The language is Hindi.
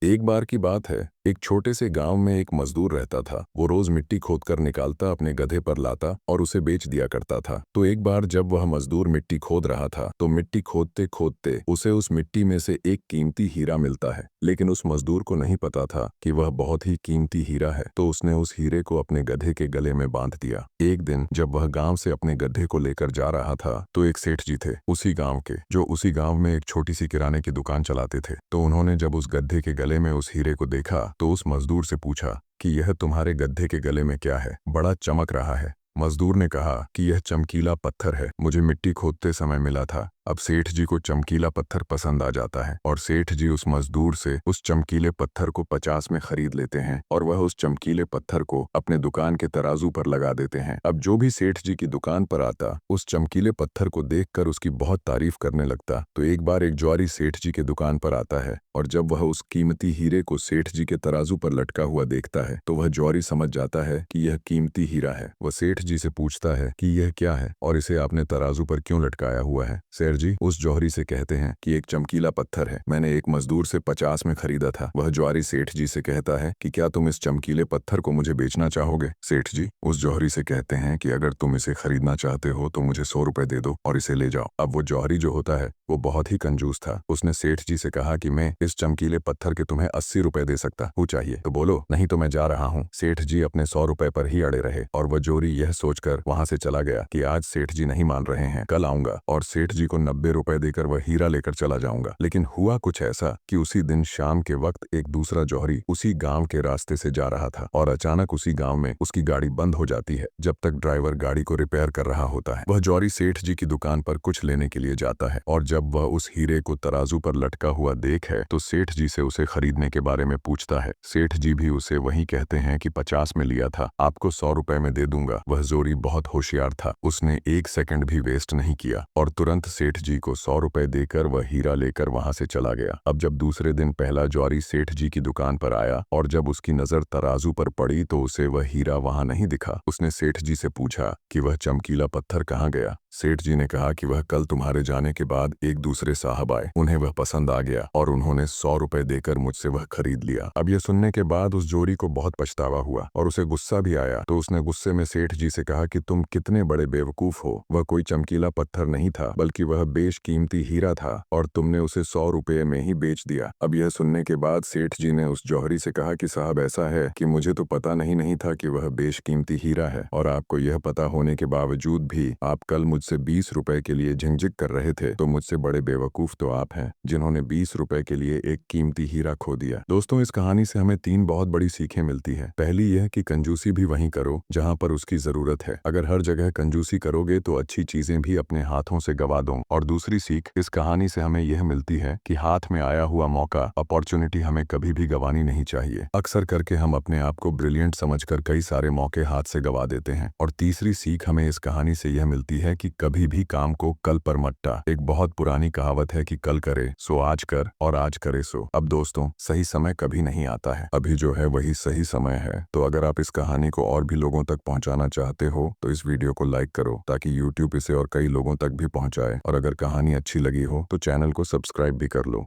एक बार की बात है, एक छोटे से गांव में एक मजदूर रहता था। वो रोज मिट्टी खोदकर निकालता, अपने गधे पर लाता और उसे बेच दिया करता था। तो एक बार जब वह मजदूर मिट्टी खोद रहा था तो मिट्टी खोदते खोदते उसे उस मिट्टी में से एक कीमती हीरा मिलता है। लेकिन उस मजदूर को नहीं पता था कि वह बहुत ही कीमती हीरा है। तो उसने उस हीरे को अपने गधे के गले में बांध दिया। एक दिन जब वह गांव से अपने गधे को लेकर जा रहा था तो एक सेठ जी थे उसी गांव के, जो उसी गांव में एक छोटी सी किराने की दुकान चलाते थे। तो उन्होंने जब उस गधे के गले में उस हीरे को देखा तो उस मजदूर से पूछा कि यह तुम्हारे गधे के गले में क्या है, बड़ा चमक रहा है। मजदूर ने कहा कि यह चमकीला पत्थर है, मुझे मिट्टी खोदते समय मिला था। अब सेठ जी को चमकीला पत्थर पसंद आ जाता है और सेठ जी उस मजदूर से उस चमकीले पत्थर को 50 में खरीद लेते हैं और वह उस चमकीले पत्थर को अपने दुकान के तराजू पर लगा देते हैं। अब जो भी सेठ जी की दुकान पर आता उस चमकीले पत्थर को देखकर उसकी बहुत तारीफ करने लगता। तो एक बार एक ज्वारी सेठ जी के दुकान पर आता है और जब वह उस कीमती हीरे को सेठ जी के तराजू पर लटका हुआ देखता है तो वह ज्वारी समझ जाता है कि यह कीमती हीरा है। वह सेठ जी से पूछता है कि यह क्या है और इसे आपने तराजू पर क्यों लटकाया हुआ है। सेठ जी उस जौहरी से कहते हैं कि एक चमकीला पत्थर है, मैंने एक मजदूर से 50 में खरीदा था। वह ज्वारी सेठ जी से कहता है कि क्या तुम इस चमकीले पत्थर को मुझे बेचना चाहोगे। सेठ जी उस जौहरी से कहते हैं कि अगर तुम इसे खरीदना चाहते हो तो मुझे 100 रुपए दे दो और इसे ले जाओ। अब वो जौहरी जो होता है वो बहुत ही कंजूस था। उसने सेठ जी से कहा कि मैं इस चमकीले पत्थर के तुम्हें 80 रुपए दे सकता हूँ, चाहिए तो बोलो, नहीं तो मैं जा रहा हूँ। सेठ जी अपने 100 रुपए पर ही अड़े रहे और वह जोरी यह सोचकर वहां से चला गया कि आज सेठ जी नहीं मान रहे हैं, कल आऊंगा और सेठ जी को 90 रुपए देकर वह हीरा लेकर चला जाऊंगा। लेकिन हुआ कुछ ऐसा कि उसी दिन शाम के वक्त एक दूसरा जौहरी उसी गांव के रास्ते से जा रहा था और अचानक उसी गांव में उसकी गाड़ी बंद हो जाती है। जब तक ड्राइवर गाड़ी को रिपेयर कर रहा होता है वह जौहरी सेठ जी की दुकान पर कुछ लेने के लिए जाता है और जब वह उस हीरे को तराजू पर लटका हुआ देखे तो सेठ जी से उसे खरीदने के बारे में पूछता है। सेठ जी भी उसे वही कहते हैं कि 50 में लिया था, आपको 100 रुपए में दे दूंगा। वह जोरी बहुत होशियार था, उसने एक सेकंड भी वेस्ट नहीं किया और तुरंत सेठ जी को 100 रुपए देकर वह हीरा लेकर वहां से चला गया। अब जब दूसरे दिन पहला ज्वारी सेठ जी की दुकान पर आया और जब उसकी नजर तराजू पर पड़ी तो उसे वह हीरा वहां नहीं दिखा। उसने सेठ जी से पूछा कि वह चमकीला पत्थर कहाँ गया। सेठ जी ने कहा कि वह कल तुम्हारे जाने के बाद एक दूसरे साहब आए, उन्हें वह पसंद आ गया और उन्होंने 100 रुपए देकर मुझसे वह खरीद लिया। अब यह सुनने के बाद उस जोड़ी को बहुत पछतावा हुआ और उसे गुस्सा भी आया। तो उसने गुस्से में सेठ जी से कहा कि तुम कितने बड़े बेवकूफ हो, वह कोई चमकीला पत्थर नहीं था बल्कि वह बेशकीमती हीरा था और तुमने उसे 100 रुपये में ही बेच दिया। अब यह सुनने के बाद सेठ जी ने उस जौहरी से कहा कि साहब ऐसा है कि मुझे तो पता नहीं था कि वह बेशकीमती हीरा है और आपको यह पता होने के बावजूद भी आप कल मुझसे 20 रुपए के लिए झिकझिक कर रहे थे, तो मुझसे बड़े बेवकूफ तो आप हैं जिन्होंने 20 रुपए के लिए एक कीमती हीरा खो दिया। दोस्तों इस कहानी से हमें 3 बहुत बड़ी सीखें मिलती है। पहली यह कि कंजूसी भी वहीं करो जहां पर उसकी जरूरत है। अगर हर जगह कंजूसी करोगे तो अच्छी चीजें भी अपने हाथों से गवा दो। और दूसरी सीख इस कहानी से हमें यह मिलती है कि हाथ में आया हुआ मौका, अपॉर्चुनिटी हमें कभी भी गंवानी नहीं चाहिए। अक्सर करके हम अपने आप को ब्रिलियंट समझकर कई सारे मौके हाथ से गवा देते हैं। और तीसरी सीख हमें इस कहानी से यह मिलती है कि कभी भी काम को कल पर मत टाल। एक बहुत पुरानी कहावत है कि कल करे सो आज कर और आज करे सो। अब दोस्तों सही समय कभी नहीं आता है, अभी जो है वही सही समय है। तो अगर आप इस कहानी को और भी लोगों तक पहुंचाना चाहते हो तो इस वीडियो को लाइक करो ताकि YouTube इसे और कई लोगों तक भी पहुंचाए। और अगर कहानी अच्छी लगी हो तो चैनल को सब्सक्राइब भी कर लो।